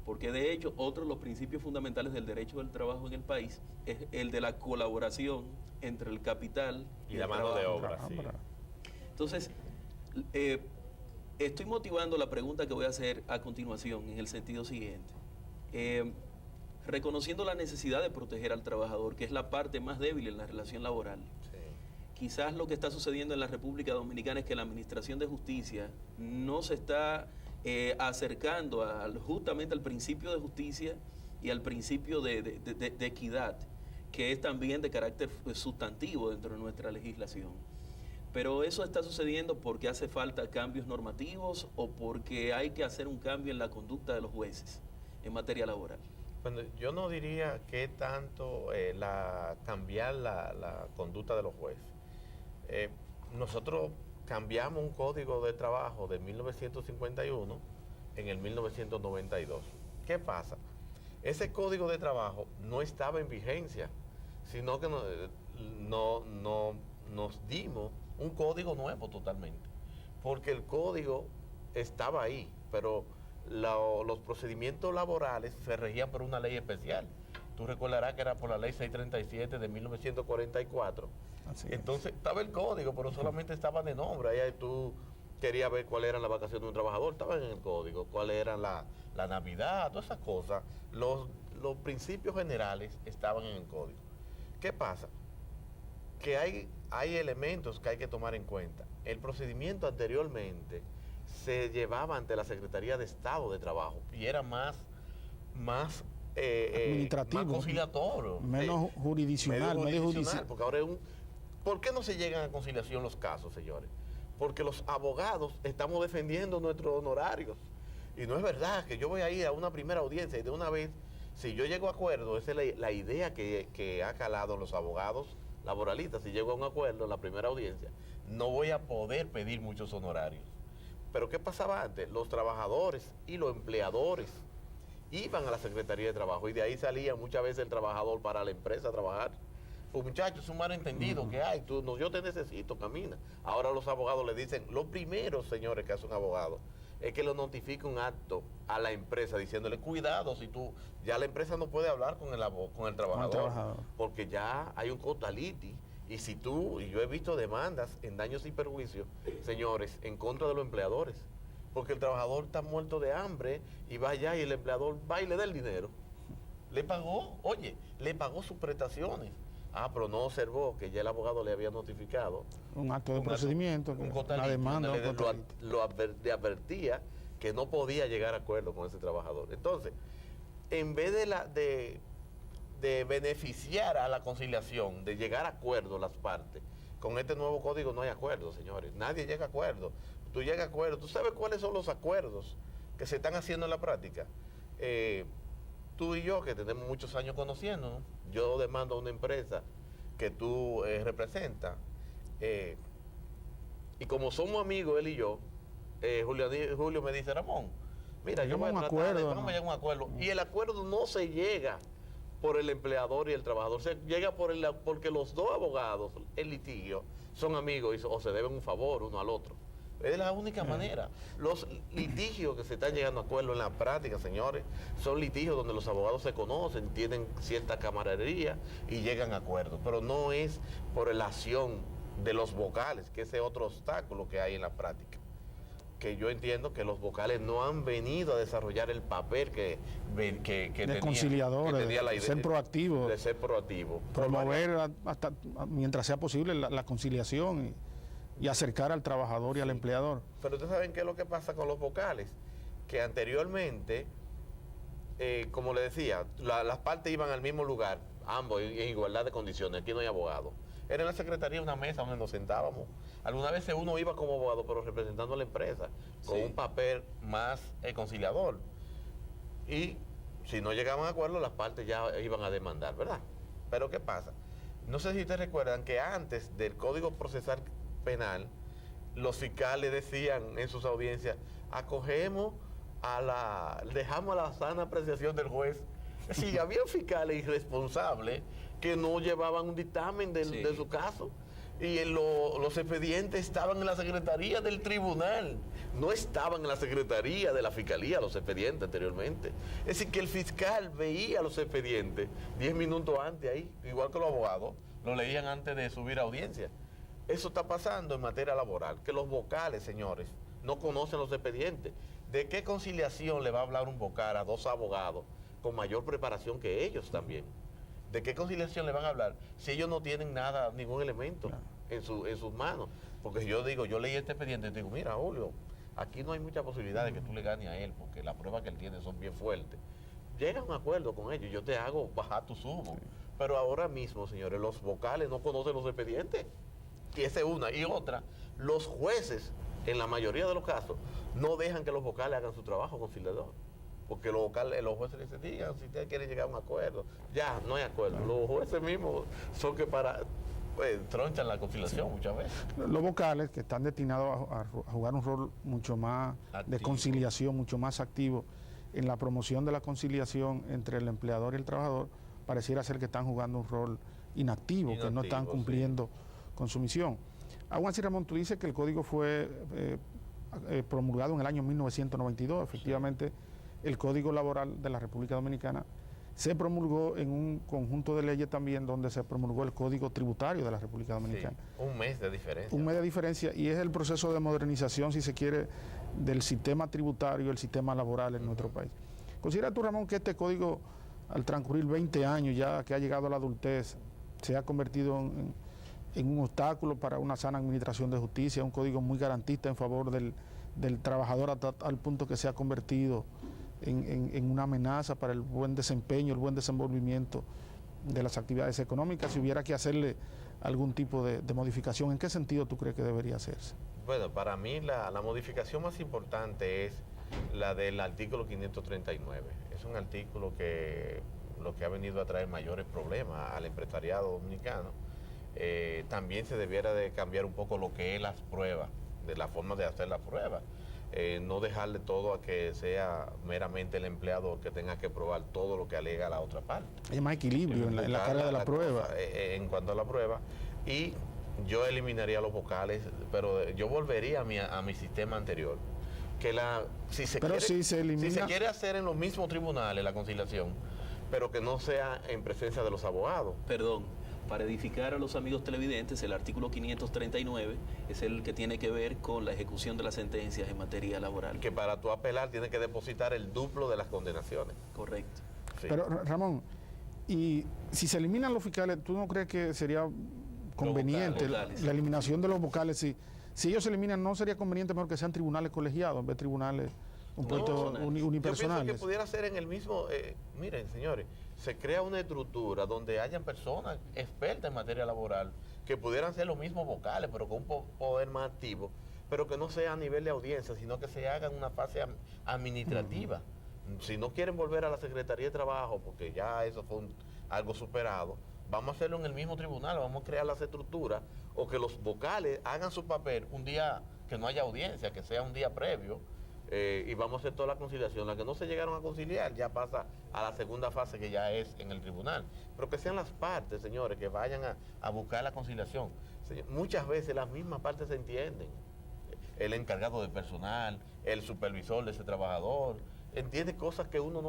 porque de hecho otro de los principios fundamentales del derecho del trabajo en el país es el de la colaboración entre el capital y la mano de obra. Sí. Entonces, estoy motivando la pregunta que voy a hacer a continuación en el sentido siguiente. Reconociendo la necesidad de proteger al trabajador, que es la parte más débil en la relación laboral. Sí. Quizás lo que está sucediendo en la República Dominicana es que la Administración de Justicia no se está acercando justamente al principio de justicia y al principio de equidad, que es también de carácter sustantivo dentro de nuestra legislación. Pero eso está sucediendo porque hace falta cambios normativos o porque hay que hacer un cambio en la conducta de los jueces en materia laboral. Bueno, yo no diría que tanto cambiar la conducta de los jueces. Nosotros cambiamos un código de trabajo de 1951 en el 1992. ¿Qué pasa? Ese código de trabajo no estaba en vigencia, sino que nos dimos un código nuevo totalmente, porque el código estaba ahí, pero los procedimientos laborales se regían por una ley especial. Tú recordarás que era por la ley 637 de 1944. Entonces estaba el código, pero solamente estaba de nombre. Ahí tú querías ver cuáles eran las vacaciones de un trabajador, estaban en el código, cuáles eran la Navidad, todas esas cosas. Los principios generales estaban en el código. ¿Qué pasa? Que hay elementos que hay que tomar en cuenta. El procedimiento anteriormente se llevaba ante la Secretaría de Estado de Trabajo y era más administrativo, más conciliatorio, menos jurisdiccional, medio judicial. Porque ahora ¿por qué no se llegan a conciliación los casos, señores? Porque los abogados estamos defendiendo nuestros honorarios. Y no es verdad que yo voy a ir a una primera audiencia y de una vez, si yo llego a acuerdo, esa es la idea que ha calado los abogados laboralistas. Si llego a un acuerdo en la primera audiencia, no voy a poder pedir muchos honorarios. Pero ¿qué pasaba antes? Los trabajadores y los empleadores iban a la Secretaría de Trabajo y de ahí salía muchas veces el trabajador para la empresa a trabajar. Pues muchachos, es un malentendido que hay, yo te necesito, camina. Ahora los abogados le dicen, lo primero, señores, que hace un abogado es que lo notifique un acto a la empresa diciéndole, cuidado, ya la empresa no puede hablar con el trabajador, porque ya hay un cotaliti. Y yo he visto demandas en daños y perjuicios, señores, en contra de los empleadores, porque el trabajador está muerto de hambre y va allá y el empleador va y le da el dinero. Le pagó sus prestaciones. Pero no observó que ya el abogado le había notificado un acto de procedimiento, una demanda, lo advertía que no podía llegar a acuerdo con ese trabajador. Entonces, en vez de beneficiar a la conciliación, de llegar a acuerdo las partes, con este nuevo código no hay acuerdo, señores. Nadie llega a acuerdo. Tú llegas a acuerdo. ¿Tú sabes cuáles son los acuerdos que se están haciendo en la práctica? Tú y yo, que tenemos muchos años conociendo, ¿no? Yo demando a una empresa que tú representas, y como somos amigos, él y yo, Julio me dice, Ramón, mira, yo voy a tratar de vamos a llegar a un acuerdo. Y el acuerdo no se llega por el empleador y el trabajador, se llega porque los dos abogados, el litigio, son amigos o se deben un favor uno al otro. Es la única manera. Los litigios que se están llegando a acuerdo en la práctica, señores, son litigios donde los abogados se conocen, tienen cierta camaradería y llegan a acuerdo. Pero no es por la acción de los vocales, que ese es otro obstáculo que hay en la práctica. Que yo entiendo que los vocales no han venido a desarrollar el papel que de conciliadores, de ser proactivo. De ser proactivo. Promover hasta mientras sea posible la conciliación y acercar al trabajador y al empleador. Pero ustedes saben qué es lo que pasa con los vocales, que anteriormente, como le decía, las partes iban al mismo lugar, ambos en igualdad de condiciones. Aquí no hay abogado. Era en la secretaría una mesa donde nos sentábamos. Algunas veces uno iba como abogado, pero representando a la empresa, con un papel más conciliador. Y si no llegaban a acuerdo, las partes ya iban a demandar, ¿verdad? Pero ¿qué pasa? No sé si ustedes recuerdan que antes del Código Procesal Penal, los fiscales decían en sus audiencias, dejamos a la sana apreciación del juez. Si había fiscales irresponsables que no llevaban un dictamen de su caso. Y los expedientes estaban en la secretaría del tribunal, no estaban en la secretaría de la fiscalía, los expedientes anteriormente. Es decir, que el fiscal veía los expedientes 10 minutos antes ahí, igual que los abogados, lo leían antes de subir a audiencia. Eso está pasando en materia laboral, que los vocales, señores, no conocen los expedientes. ¿De qué conciliación le va a hablar un vocal a dos abogados con mayor preparación que ellos también? ¿De qué conciliación le van a hablar si ellos no tienen nada, ningún elemento en sus manos? Porque yo digo, yo leí este expediente y digo, mira, Julio, aquí no hay mucha posibilidad de que tú le ganes a él, porque las pruebas que él tiene son bien fuertes. Llega a un acuerdo con ellos, yo te hago bajar tu sumo. Pero ahora mismo, señores, los vocales no conocen los expedientes. Y esa es una. Y otra, los jueces, en la mayoría de los casos, no dejan que los vocales hagan su trabajo conciliador. Porque los jueces les digan, si ustedes quieren llegar a un acuerdo, ya, no hay acuerdo. Los jueces mismos son que tronchan la conciliación muchas veces. Los vocales, que están destinados a jugar un rol mucho más activo, de conciliación, mucho más activo en la promoción de la conciliación entre el empleador y el trabajador, pareciera ser que están jugando un rol inactivo, que no están cumpliendo con su misión. Aún así, Ramón, tú dices que el código fue promulgado en el año 1992. Efectivamente, el Código Laboral de la República Dominicana se promulgó en un conjunto de leyes también donde se promulgó el Código Tributario de la República Dominicana. Sí, un mes de diferencia. Un mes de diferencia, y es el proceso de modernización, si se quiere, del sistema tributario, el sistema laboral en nuestro país. ¿Considera tú, Ramón, que este código, al transcurrir 20 años ya que ha llegado a la adultez, se ha convertido en un obstáculo para una sana administración de justicia, un código muy garantista en favor del trabajador al punto que se ha convertido en una amenaza para el buen desempeño, el buen desenvolvimiento de las actividades económicas? Si hubiera que hacerle algún tipo de modificación, ¿en qué sentido tú crees que debería hacerse? Bueno, para mí la modificación más importante es la del artículo 539. Es un artículo que lo que ha venido a traer mayores problemas al empresariado dominicano. También se debiera de cambiar un poco lo que es las pruebas, de la forma de hacer las pruebas. No dejarle todo a que sea meramente el empleador que tenga que probar todo lo que alega la otra parte. Hay más equilibrio en la carga de la prueba. En cuanto a la prueba. Y yo eliminaría los vocales, pero yo volvería a mi sistema anterior. Que si se quiere hacer en los mismos tribunales la conciliación, pero que no sea en presencia de los abogados. Perdón, para edificar a los amigos televidentes, el artículo 539 es el que tiene que ver con la ejecución de las sentencias en materia laboral. Que para tú apelar tienes que depositar el duplo de las condenaciones. Correcto. Sí. Pero, Ramón, y si se eliminan los fiscales, ¿tú no crees que sería conveniente la eliminación de los vocales? Si ellos se eliminan, ¿no sería conveniente mejor que sean tribunales colegiados en vez de tribunales unipersonales? Yo pienso que pudiera ser en el mismo... miren, señores, se crea una estructura donde hayan personas expertas en materia laboral que pudieran ser los mismos vocales, pero con un poder más activo, pero que no sea a nivel de audiencia, sino que se haga en una fase administrativa. Si no quieren volver a la Secretaría de Trabajo, porque ya eso fue algo superado, vamos a hacerlo en el mismo tribunal, vamos a crear las estructuras, o que los vocales hagan su papel un día que no haya audiencia, que sea un día previo, y vamos a hacer toda la conciliación. La que no se llegaron a conciliar ya pasa a la segunda fase, que ya es en el tribunal. Pero que sean las partes, señores, que vayan a buscar la conciliación. Muchas veces las mismas partes se entienden. El encargado de personal, el supervisor de ese trabajador, entiende cosas que uno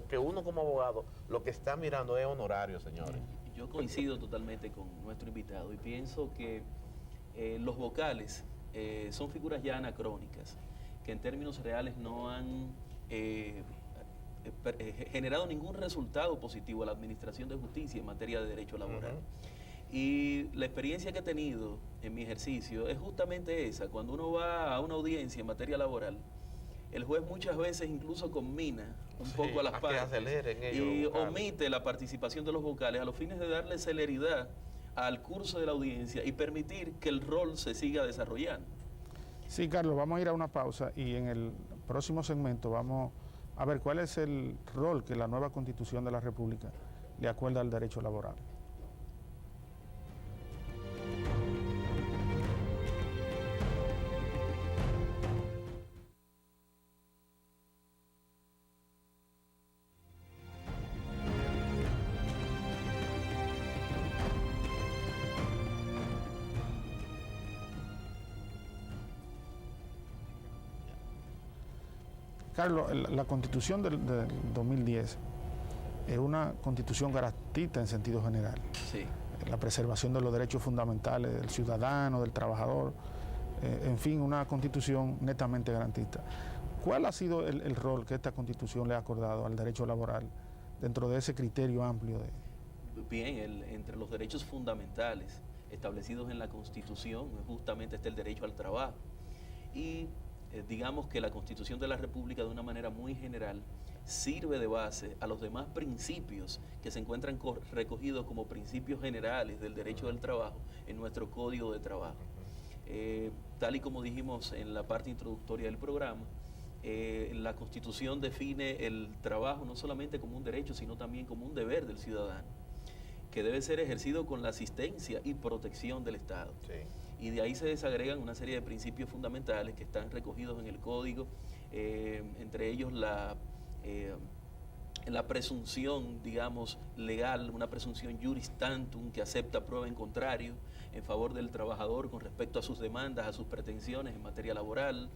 que uno como abogado lo que está mirando es honorario, señores. Yo coincido totalmente con nuestro invitado y pienso que los vocales son figuras ya anacrónicas, que en términos reales no han generado ningún resultado positivo a la administración de justicia en materia de derecho laboral. Y la experiencia que he tenido en mi ejercicio es justamente esa. Cuando uno va a una audiencia en materia laboral, el juez muchas veces incluso combina un poco a las partes y omite la participación de los vocales a los fines de darle celeridad al curso de la audiencia y permitir que el rol se siga desarrollando. Sí, Carlos, vamos a ir a una pausa y en el próximo segmento vamos a ver cuál es el rol que la nueva Constitución de la República le acuerda al derecho laboral. Carlos, la Constitución del 2010 es una constitución garantista en sentido general. Sí. La preservación de los derechos fundamentales del ciudadano, del trabajador, en fin, una constitución netamente garantista. ¿Cuál ha sido el rol que esta constitución le ha acordado al derecho laboral dentro de ese criterio amplio? Bien, entre los derechos fundamentales establecidos en la Constitución justamente está el derecho al trabajo. Y digamos que la Constitución de la República, de una manera muy general, sirve de base a los demás principios que se encuentran recogidos como principios generales del derecho del trabajo en nuestro Código de Trabajo. Tal y como dijimos en la parte introductoria del programa, la Constitución define el trabajo no solamente como un derecho, sino también como un deber del ciudadano, que debe ser ejercido con la asistencia y protección del Estado. Sí. Y de ahí se desagregan una serie de principios fundamentales que están recogidos en el Código, entre ellos la presunción, digamos, legal, una presunción juris tantum que acepta prueba en contrario en favor del trabajador con respecto a sus demandas, a sus pretensiones en materia laboral,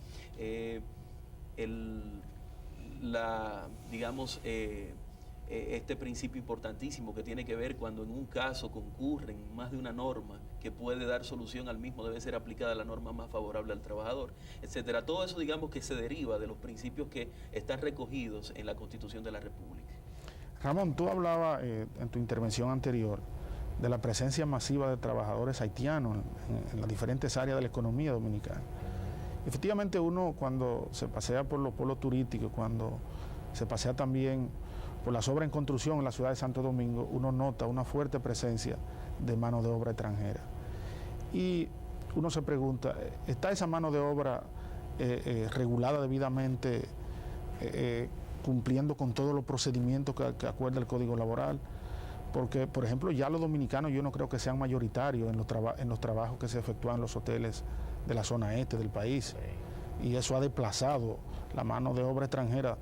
este principio importantísimo que tiene que ver cuando en un caso concurren más de una norma que puede dar solución al mismo, debe ser aplicada la norma más favorable al trabajador, etcétera. Todo eso, digamos, que se deriva de los principios que están recogidos en la Constitución de la República. Ramón, tú hablabas en tu intervención anterior de la presencia masiva de trabajadores haitianos en las diferentes áreas de la economía dominicana. Efectivamente, uno cuando se pasea por los pueblos turísticos, cuando se pasea también por las obras en construcción en la ciudad de Santo Domingo, uno nota una fuerte presencia de mano de obra extranjera. Y uno se pregunta, ¿está esa mano de obra regulada debidamente, cumpliendo con todos los procedimientos que acuerda el Código Laboral? Porque, por ejemplo, ya los dominicanos yo no creo que sean mayoritarios en los trabajos que se efectúan en los hoteles de la zona este del país. Y eso ha desplazado la mano de obra extranjera.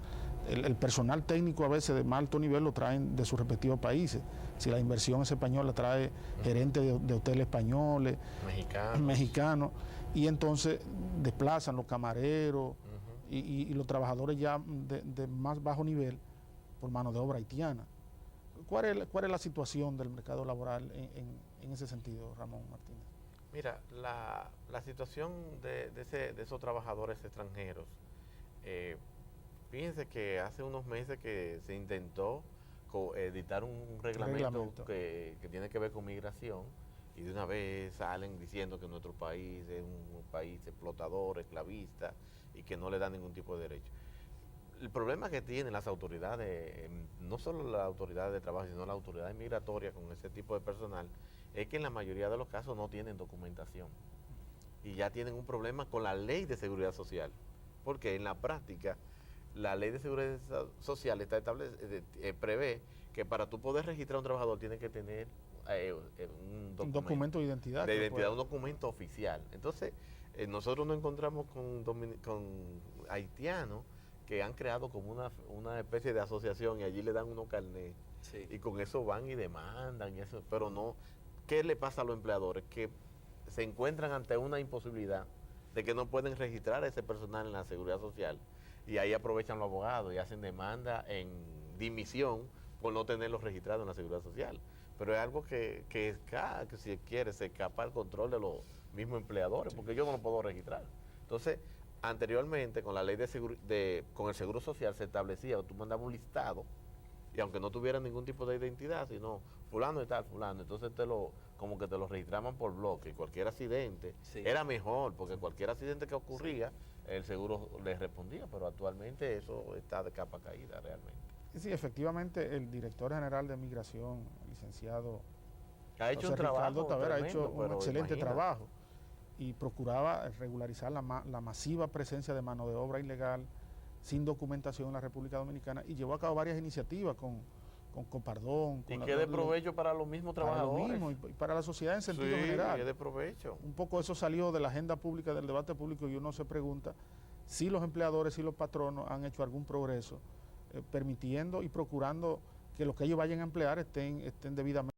El personal técnico a veces de más alto nivel lo traen de sus respectivos países. Si la inversión es española, trae gerentes de hoteles españoles, mexicanos, y entonces desplazan los camareros y los trabajadores ya de más bajo nivel por mano de obra haitiana. ¿Cuál es la situación del mercado laboral en ese sentido, Ramón Martínez? Mira, la situación de esos trabajadores extranjeros, fíjense que hace unos meses que se intentó editar un reglamento que tiene que ver con migración, y de una vez salen diciendo que nuestro país es un país explotador, esclavista, y que no le da ningún tipo de derecho. El problema que tienen las autoridades, no solo las autoridades de trabajo, sino las autoridades migratorias con ese tipo de personal, es que en la mayoría de los casos no tienen documentación. Y ya tienen un problema con la ley de seguridad social. Porque en la práctica, la ley de seguridad social está prevé que para tú poder registrar a un trabajador tienes que tener un documento de identidad. Un documento oficial. Entonces, nosotros nos encontramos con haitianos que han creado como una especie de asociación y allí le dan unos carnés. Sí. Y con eso van y demandan y eso, pero no. ¿Qué le pasa a los empleadores? Que se encuentran ante una imposibilidad de que no pueden registrar a ese personal en la seguridad social, y ahí aprovechan los abogados y hacen demanda en dimisión por no tenerlos registrados en la seguridad social. Pero es algo que si quiere se escapa al control de los mismos empleadores, porque yo no lo puedo registrar. Entonces, anteriormente con la ley con el seguro social se establecía, tú mandabas un listado, y aunque no tuvieran ningún tipo de identidad, sino fulano y tal, fulano, entonces como que te lo registraban por bloque, y cualquier accidente era mejor, porque cualquier accidente que ocurría, el seguro les respondía, pero actualmente eso está de capa caída realmente. Sí, efectivamente, el director general de Migración, el licenciado ha hecho un trabajo tremendo, ha hecho un excelente trabajo, y procuraba regularizar la masiva presencia de mano de obra ilegal sin documentación en la República Dominicana, y llevó a cabo varias iniciativas con Copardón. Y que de provecho para los mismos trabajadores. Para lo mismo, y para la sociedad en sentido general. Sí, de provecho. Un poco eso salió de la agenda pública, del debate público, y uno se pregunta si los empleadores y los patronos han hecho algún progreso permitiendo y procurando que los que ellos vayan a emplear estén debidamente